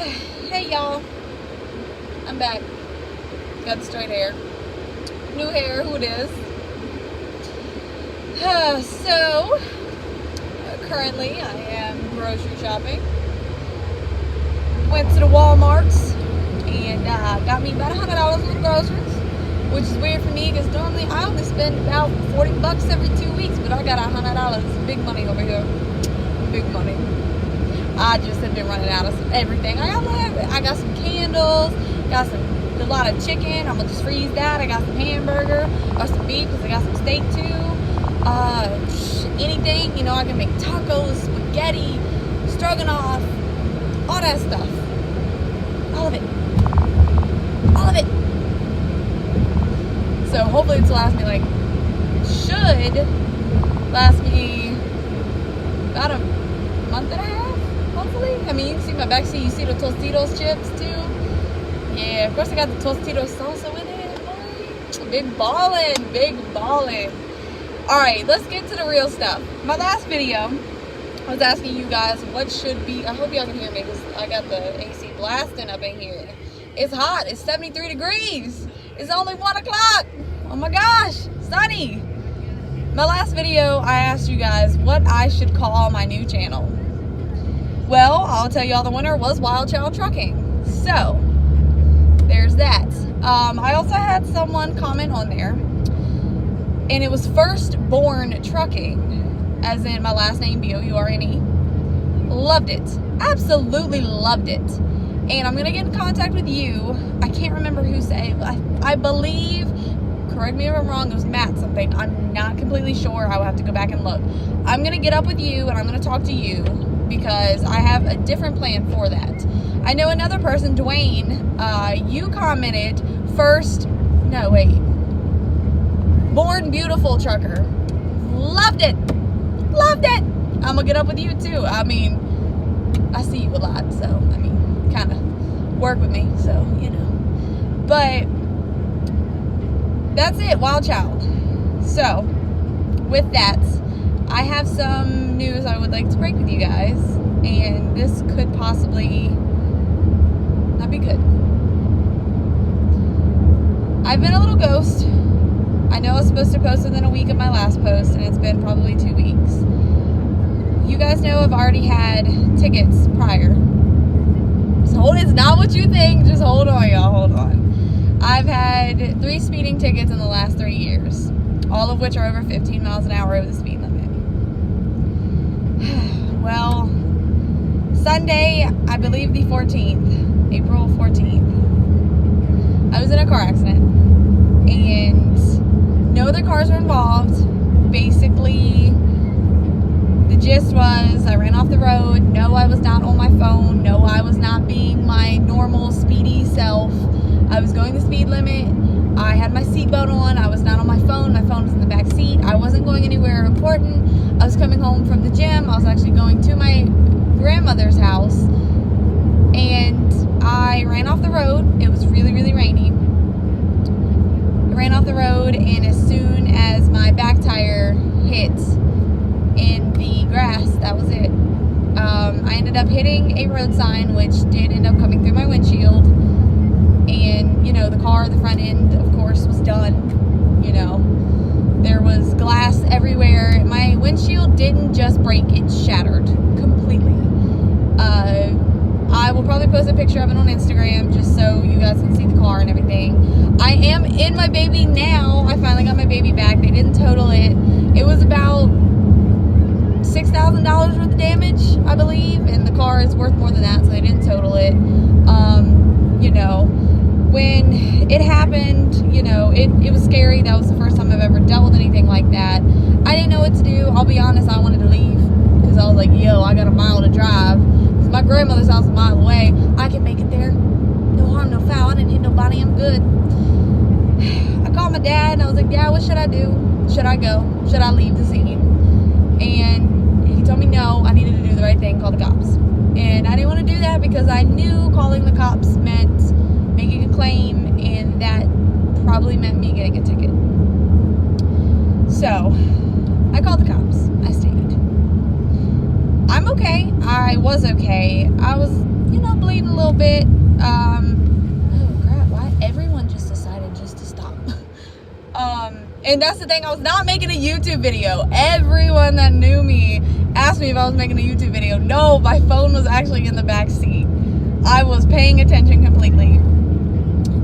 Hey y'all, I'm back. Got the straight hair. New hair, who it is. Currently I am grocery shopping. Went to the Walmarts and got me about $100 worth of groceries, which is weird for me because normally I only spend about $40 every 2 weeks, but I got $100. Big money over here. Big money. I just have been running out of everything. I got some candles, got a lot of chicken. I'm gonna just freeze that. I got some hamburger or some beef because I got some steak too. Anything, I can make tacos, spaghetti, stroganoff, all that stuff. All of it. All of it. So hopefully it's should last me about a month and a half. Hopefully. I mean, you can see my backseat. You see the Tostitos chips too. Yeah, of course I got the Tostitos salsa with it. Boy. Big ballin'. Alright, let's get to the real stuff. My last video, I was asking you guys what should be. I hope y'all can hear me because I got the AC blasting up in here. It's hot. It's 73 degrees. It's only 1 o'clock. Oh my gosh. Sunny. My last video, I asked you guys what I should call my new channel. Well, I'll tell y'all the winner was Wild Child Trucking. So, there's that. I also had someone comment on there, and it was Firstborn Trucking, as in my last name, B-O-U-R-N-E. Loved it. Absolutely loved it. And I'm going to get in contact with you. I can't remember who said. I believe, correct me if I'm wrong, it was Matt something. I'm not completely sure. I will have to go back and look. I'm going to get up with you, and I'm going to talk to you, because I have a different plan for that. I know another person, Dwayne, you commented Born Beautiful Trucker. Loved it. I'm gonna get up with you too. I mean, I see you a lot, so kind of work with me, so but that's it. Wild Child. So with that, I have some news I would like to break with you guys, and this could possibly not be good. I've been a little ghost. I know I was supposed to post within a week of my last post, and it's been probably 2 weeks. You guys know I've already had tickets prior. So it's not what you think. Just hold on, y'all. Hold on. I've had 3 speeding tickets in the last 3 years, all of which are over 15 miles an hour over the speed limit. Well, Sunday, I believe the 14th, April 14th, I was in a car accident, and no other cars were involved. Basically, the gist was I ran off the road. No, I was not on my phone. No, I was not being my normal speedy self. I was going the speed limit. I had my seatbelt on. I was not on my phone. My phone was in the back seat. I wasn't going anywhere important. I was coming home from the gym. I was actually going to my grandmother's house, and I ran off the road. It was really, really rainy. I ran off the road, and as soon as my back tire hit in the grass, that was it. I ended up hitting a road sign, which did end up coming through my windshield, and the car, the front end, of course, was done. There was glass everywhere. My windshield didn't just break, it shattered completely. I will probably post a picture of it on Instagram just so you guys can see the car and everything. I am in my baby now. I finally got my baby back. They didn't total it. It was about $6,000 worth of damage, I believe, and the car is worth more than that, so they didn't total it. When it happened, it was scary. That was the first time I've ever dealt with anything like that. I didn't know what to do. I'll be honest, I wanted to leave because I was like, I got a mile to drive. Because my grandmother's house is a mile away. I can make it there. No harm, no foul. I didn't hit nobody. I'm good. I called my dad and I was like, Dad, what should I do? Should I go? Should I leave the scene? And he told me no, I needed to do the right thing, call the cops. And I didn't want to do that because I knew calling the cops meant making a claim, and that probably meant me getting a ticket. So I called the cops. I stayed. I'm okay. I was okay. I was, bleeding a little bit. Oh crap, why everyone just decided just to stop. And that's the thing, I was not making a YouTube video. Everyone that knew me asked me if I was making a YouTube video. No, my phone was actually in the back seat. I was paying attention completely.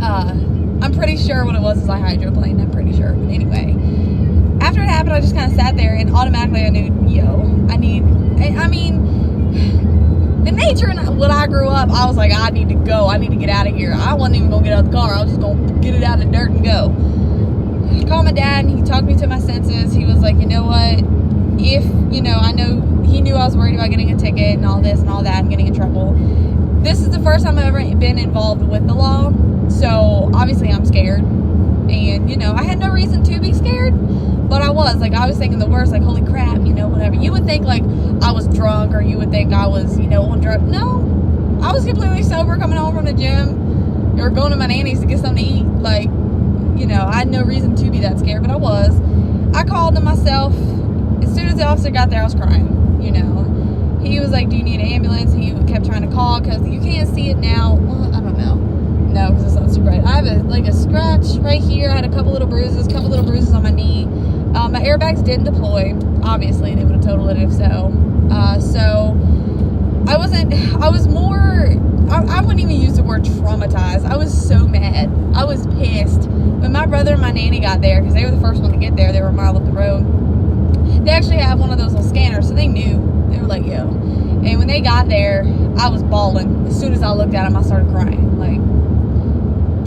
I'm pretty sure what it was is I hydroplaned. I'm pretty sure. But anyway, after it happened, I just kind of sat there and automatically I knew, the nature and what I grew up, I was like, I need to go. I need to get out of here. I wasn't even going to get out of the car. I was just going to get it out of the dirt and go. I called my dad and he talked me to my senses. He was like, you know what? If, I know he knew I was worried about getting a ticket and all this and all that and getting in trouble. This is the first time I've ever been involved with the law. So obviously I'm scared. And, I had no reason to be scared. But I was thinking the worst, like, holy crap, whatever. You would think, like, I was drunk, or you would think I was, on drugs. No, I was completely sober coming home from the gym, or going to my nanny's to get something to eat. Like, I had no reason to be that scared, but I was. I called him myself. As soon as the officer got there, I was crying, He was like, do you need an ambulance? He kept trying to call, because you can't see it now. Well, I don't know. No, because it's not so bright. I have a scratch right here. I had a couple little bruises on my knee. My airbags didn't deploy. Obviously, they would have totaled it if so. So I wouldn't even use the word traumatized. I was so mad. I was pissed. When my brother and my nanny got there, because they were the first one to get there, they were a mile up the road. They actually have one of those little scanners, so they knew. They were like, yo. And when they got there, I was bawling. As soon as I looked at them, I started crying. Like,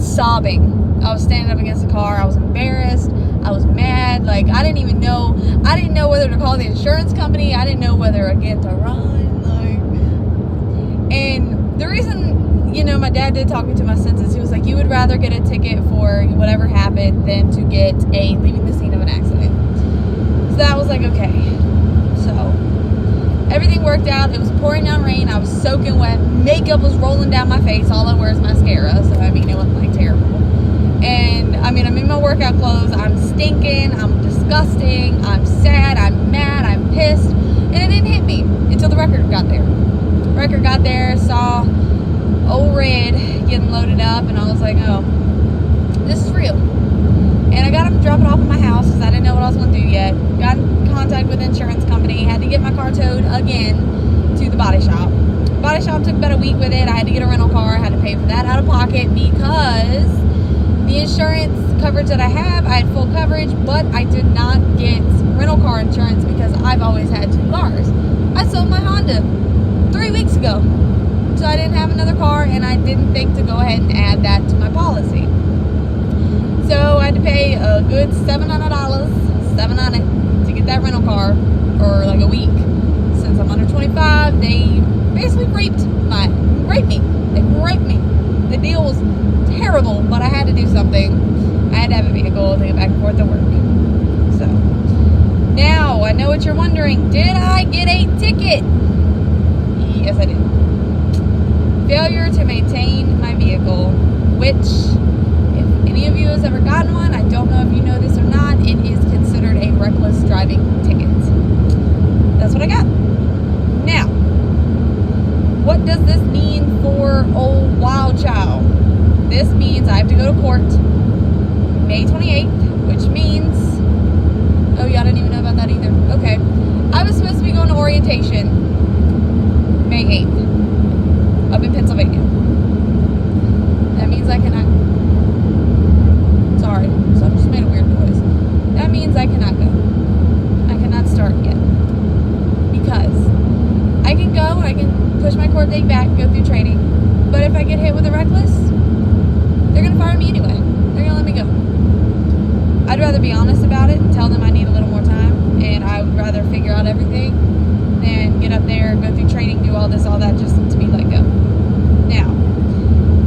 sobbing. I was standing up against the car. I was embarrassed. I was mad. Like, I didn't know whether to call the insurance company. I didn't know whether again to run. And the reason, my dad did talk me to my senses. He was like, you would rather get a ticket for whatever happened than to get a leaving the scene of an accident. So that was like, okay. So everything worked out. It was pouring down rain. I was soaking wet. Makeup was rolling down my face. All I wear is mascara. So, it wasn't like terrible. And, I'm in my workout clothes. I'm stinking. I'm disgusting. I'm sad. I'm mad. I'm pissed. And it didn't hit me until the record got there. Record got there, saw old Red getting loaded up, and I was like, oh, this is real. And I got him to drop it off at my house because I didn't know what I was going to do yet. Got in contact with the insurance company. Had to get my car towed again to the body shop. Body shop took about a week with it. I had to get a rental car. I had to pay for that out of pocket because the insurance coverage that I have, I had full coverage, but I did not get rental car insurance because I've always had 2 cars. I sold my Honda 3 weeks ago. So I didn't have another car, and I didn't think to go ahead and add that to my policy. So I had to pay a good $700 to get that rental car for like a week. Since I'm under 25, they basically raped me. They raped me. The deal was terrible, but I had to do something. I had to have a vehicle to get back and forth to work. So now I know what you're wondering. Did I get a ticket? Yes, I did. Failure to maintain my vehicle, which, if any of you has ever gotten one, I don't know if you know this or not, it is considered a reckless driving ticket. That's what I got. Now, what does this mean for old Wild Child? This means I have to go to court May 28th, which means, oh, y'all didn't even know about that either. Okay. I was supposed to be going to orientation May 8th. Up in Pennsylvania. That means I cannot. Sorry, so I just made a weird noise. That means I cannot go. I cannot start yet. Because I can go and I can push my court date back and go through training. But if I get hit with a reckless, they're going to fire me anyway. They're going to let me go. I'd rather be honest about it and tell them I need a little more time. And I would rather figure out everything than get up there, go through training, do all this, all that, just to be let go. Now,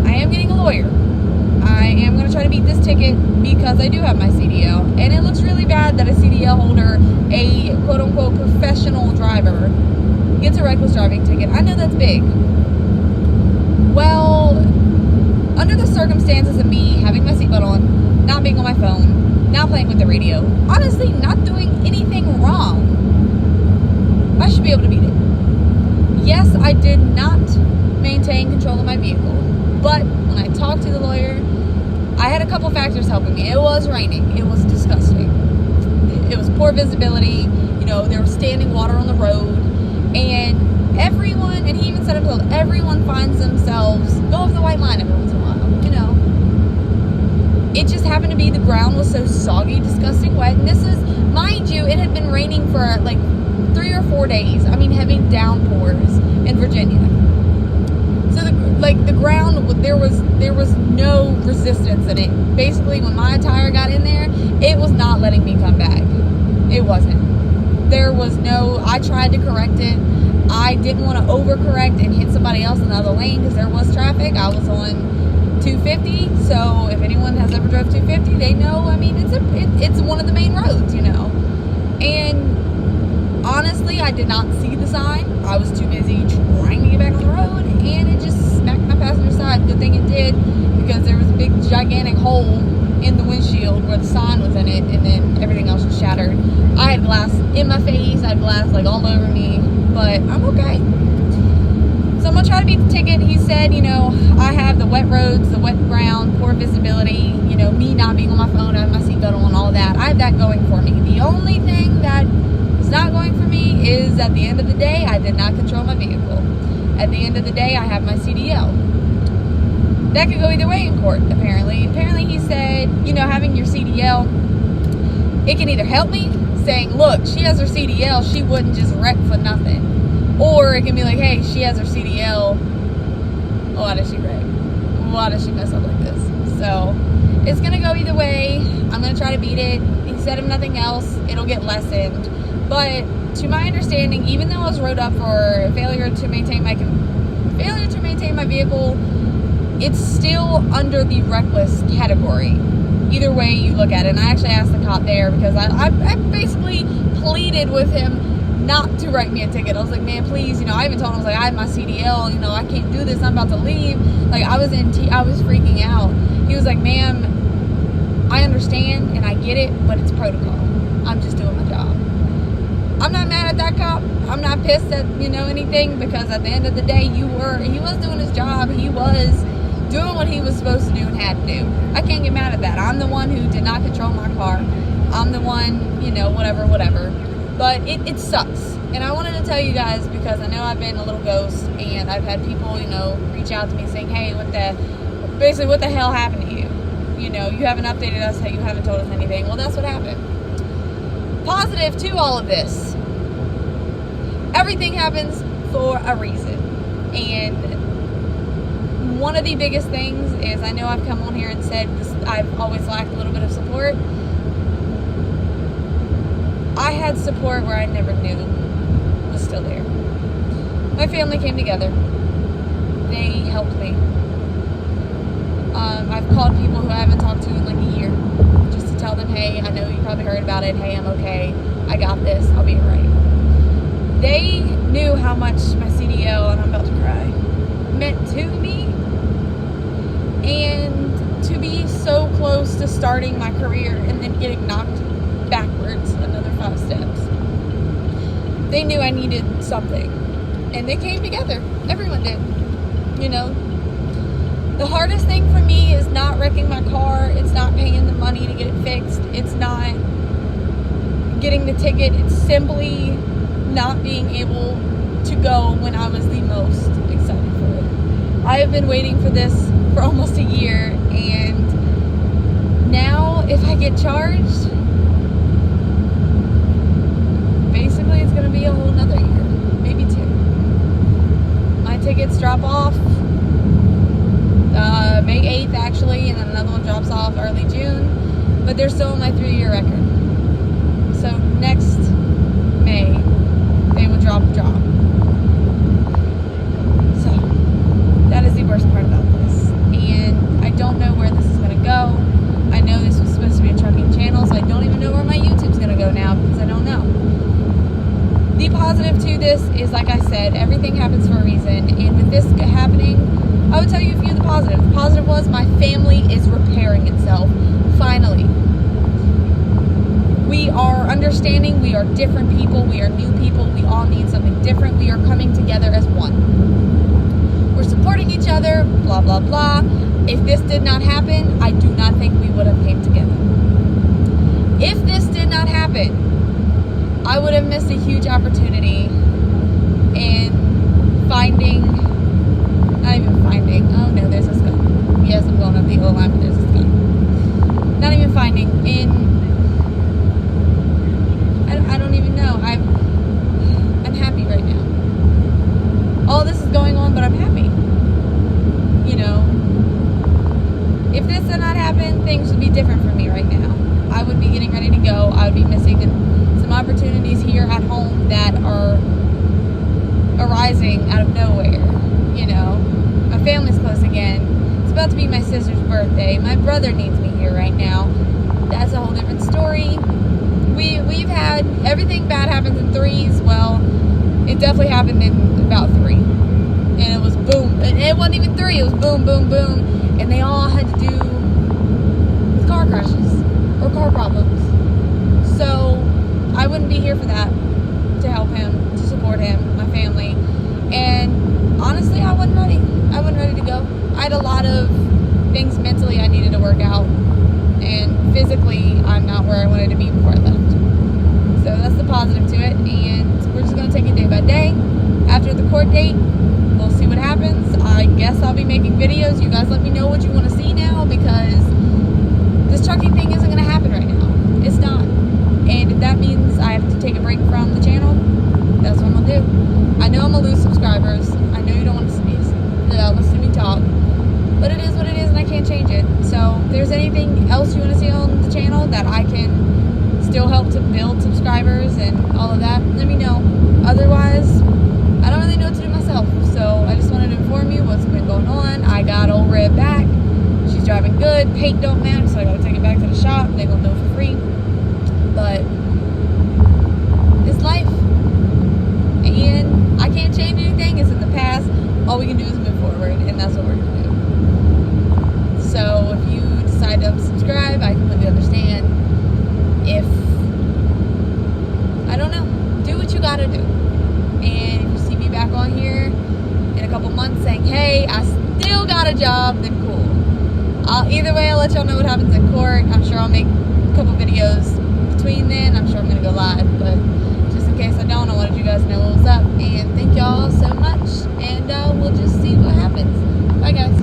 I am getting a lawyer. I am going to try to beat this ticket because I do have my CDL. And it looks really bad that a CDL holder, a quote-unquote professional driver, gets a reckless driving ticket. I know that's big. Well, under the circumstances of me having my seatbelt on, not being on my phone, not playing with the radio, honestly, not doing anything wrong, I should be able to beat it. Yes, I did not maintain control of my vehicle, but when I talked to the lawyer, I had a couple factors helping me. It was raining. It was disgusting. It was poor visibility. You know, there was standing water on the road. And everyone, and he even said himself, everyone finds themselves, go over the white line every once in a while, you know. It just happened to be the ground was so soggy, disgusting wet. And this is, mind you, it had been raining for like 3 or 4 days. I mean, heavy downpours in Virginia. So the ground, there was no resistance in it. Basically, when my tire got in there, it was not letting me come back. It wasn't. There was no, I tried to correct it. I didn't want to overcorrect and hit somebody else in the other lane because there was traffic. I was on 250, so if anyone has ever drove 250, they know, I mean, it's one of the main roads, you know. And honestly, I did not see the sign. I was too busy trying to get back on the road, and it just smacked my passenger side. Good thing it did, because there was a big, gigantic hole in the windshield where the sign was in it, and then everything else was shattered. I had glass in my face, I had glass like all over me, but I'm okay. So I'm gonna try to beat the ticket. He said, you know, I have the wet roads, the wet ground, poor visibility, you know, me not being on my phone, I have my seatbelt on, all that. I have that going for me. The only thing that is not going for me is at the end of the day, I did not control my vehicle. At the end of the day, I have my CDL. That could go either way in court, apparently. Apparently he said, you know, having your CDL, it can either help me, saying, look, she has her CDL, she wouldn't just wreck for nothing. Or it can be like, hey, she has her CDL, why does she wreck? Why does she mess up like this? So, it's going to go either way. I'm going to try to beat it. He said if nothing else, it'll get lessened. But, to my understanding, even though I was wrote up for failure to maintain my vehicle, it's still under the reckless category. Either way you look at it. And I actually asked the cop there because I basically pleaded with him not to write me a ticket. I was like, man, please, you know, I even told him, I was like, I have my CDL, you know, I can't do this, I'm about to leave. Like, I was freaking out. He was like, ma'am, I understand and I get it, but it's protocol. I'm just doing my job. I'm not mad at that cop. I'm not pissed at, you know, anything, because at the end of the day, he was doing his job. He was doing what he was supposed to do and had to do. I can't get mad at that. I'm the one who did not control my car. I'm the one, you know, whatever. But it sucks. And I wanted to tell you guys, because I know I've been a little ghost, and I've had people, you know, reach out to me saying, hey, what the hell happened to you? You know, you haven't updated us, you haven't told us anything. Well, that's what happened. Positive to all of this, everything happens for a reason. And one of the biggest things is, I know I've come on here and said this, I've always lacked a little bit of support. I had support where I never knew was still there. My family came together. They helped me. I've called people who I haven't talked to in like a year, just to tell them, hey, I know you probably heard about it. Hey, I'm okay. I got this. I'll be alright. They knew how much my CDL, and I'm about to cry, meant to me. And to be so close to starting my career and then getting knocked backwards another 5 steps. They knew I needed something. And they came together. Everyone did. You know, the hardest thing for me is not wrecking my car. It's not paying the money to get it fixed. It's not getting the ticket. It's simply not being able to go when I was the most excited for it. I have been waiting for this for almost a year, and now if I get charged, basically it's going to be a whole nother year, maybe 2. My tickets drop off May 8th actually, and then another one drops off early June, but they're still on my 3-year record. So next May they will drop. So that is the worst part about this, and I don't know where this is going to go. I know this was supposed to be a trucking channel, so I don't even know where my YouTube's going to go now, because I don't know. The positive to this is, like I said, everything happens for a reason, and with this happening, I would tell you a few of the positives. The positive was my family is repairing itself, finally. We are understanding. We are different people. We are new people. We all need something different. We are coming together as one. We're supporting each other, blah, blah, blah. If this did not happen, I do not think we would have came together. If this did not happen, I would have missed a huge opportunity in finding, not even finding, oh no, there's this gun. Yes, I'm going up the whole line, but there's this gun. Not even finding, I don't even know. I'm happy right now. All this is going on, but I'm happy. You know, if this did not happen, things would be different for me right now. I would be getting ready to go. I would be missing some opportunities here at home that are arising out of nowhere. You know, my family's close again. It's about to be my sister's birthday. My brother needs me here right now. That's a whole different story. We've had everything bad happens in threes. Well, it definitely happened in about three. And it was boom. And it wasn't even three. It was boom, boom, boom. And they all had to do with car crashes or car problems. So I wouldn't be here for that, to help him, to support him, my family. And honestly, I wasn't ready. I wasn't ready to go. I had a lot of things mentally I needed to work out. And physically, I'm not where I wanted to be before I left. So that's the positive to it. And we're just going to take it day by day. After the court date, we'll see what happens. I guess I'll be making videos. You guys let me know what you want to see now, because this trucking thing isn't going to happen right now. It's not. And if that means I have to take a break from the channel, that's what I'm going to do. I know I'm going to lose subscribers. I know you don't want to listen to me talk. But it is what it is, and I can't change it. So if there's anything else you want to see on the channel that I can still help to build subscribers and all of that, let me know. Otherwise, I don't really know what to do myself. So I just wanted to inform you what's been going on. I got old Red back. She's driving good. Paint don't match, so I got to take it back to the shop. They're going to do it for free. But it's life. And I can't change anything. It's in the past. All we can do is move forward, and that's what we're going to do. So if you decide to unsubscribe, I completely understand. If, I don't know, do what you gotta do. And if you see me back on here in a couple months saying, hey, I still got a job, then cool. Either way, I'll let y'all know what happens in court. I'm sure I'll make a couple videos between then. I'm sure I'm gonna go live, but just in case I don't, I wanted you guys to know what was up. And thank y'all so much, and we'll just see what happens. Bye, guys.